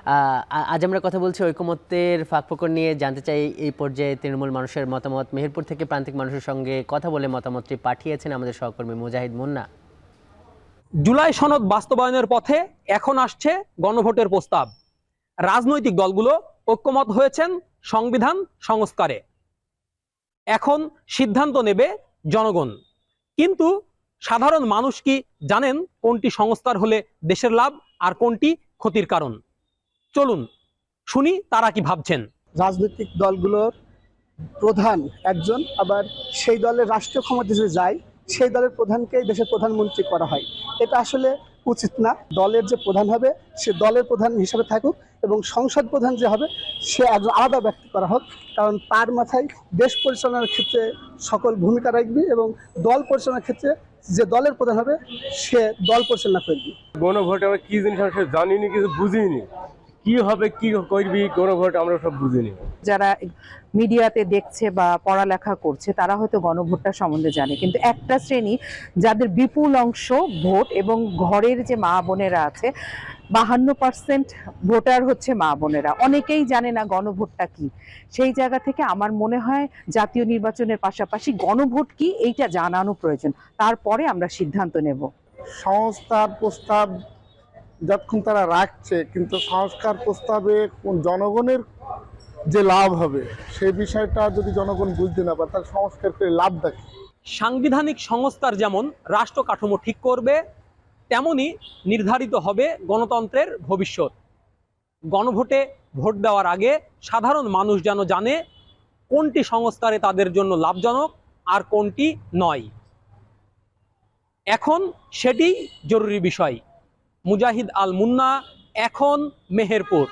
আজ আমরা কথা বলছি ঐকমত্যের ফাঁকফোকর নিয়ে। জানতে চাই এই পর্যায়ে তৃণমূল মানুষের মতামত। মেহেরপুর থেকে প্রান্তিক মানুষের সঙ্গে কথা বলে মতামতটি পাঠিয়েছেন আমাদের সহকর্মী মুজাহিদ মুন্না। জুলাই সনদ বাস্তবায়নের পথে এখন আসছে গণভোটের প্রস্তাব। রাজনৈতিক দলগুলো ঐক্যমত হয়েছেন সংবিধান সংস্কারে। এখন সিদ্ধান্ত নেবে জনগণ। কিন্তু সাধারণ মানুষ কি জানেন কোনটি সংস্কার হলে দেশের লাভ আর কোনটি ক্ষতির কারণ? চলুন শুনি তারা কি ভাবছেন। রাজনৈতিক দলগুলোর প্রধান একজন, আবার সেই দলের রাষ্ট্রীয় ক্ষমতা যে যায় সেই দলের প্রধানকেই দেশের প্রধানমন্ত্রী করা হয়। এটা আসলে উচিত না। দলের যে প্রধান হবে সে দলের প্রধান হিসাবে থাকুক এবং সংসদ প্রধান যে হবে সে একজন আলাদা ব্যক্তি করা হোক, কারণ তার মাথায় দেশ পরিচালনার ক্ষেত্রে সকল ভূমিকা রাখবে এবং দল পরিচালনার ক্ষেত্রে যে দলের প্রধান হবে সে দল পরিচালনা করবে। গণভোট আমরা কি জিনিস আমরা জানিনি, কিছু বুঝিনি, কি হবে কি করবি গণভোট আমরা সব বুঝিনি। যারা মিডিয়াতে দেখছে বা পড়ালেখা করছে তারা হয়তো গণভোটটা সম্বন্ধে জানে, কিন্তু একটা শ্রেণী যাদের বিপুল অংশ ভোট এবং ঘরের যে মা বোনেরা আছে 52% ভোটার হচ্ছে মা বোনেরা, অনেকেই জানে না গণভোটটা কি। সেই জায়গা থেকে আমার মনে হয় জাতীয় নির্বাচনের পাশাপাশি গণভোট কি এইটা জানানো প্রয়োজন, তারপরে আমরা সিদ্ধান্ত নেব। সংস্কার প্রস্তাব যতক্ষণ তারা রাখছে, কিন্তু সংস্কার প্রস্তাবে জনগণের যে লাভ হবে সেই বিষয়টা যদি জনগণ বুঝতে না পারে তাহলে সংস্কার করে লাভ দেখে। সাংবিধানিক সংস্কার যেমন রাষ্ট্র কাঠামো ঠিক করবে, তেমনি নির্ধারিত হবে গণতন্ত্রের ভবিষ্যৎ। গণভোটে ভোট দেওয়ার আগে সাধারণ মানুষ যেন জানে কোনটি সংস্কারে তাদের জন্য লাভজনক আর কোনটি নয়। এখন সেটি জরুরি বিষয়। মুজাহিদ আল মুন্না, এখন মেহেরপুর।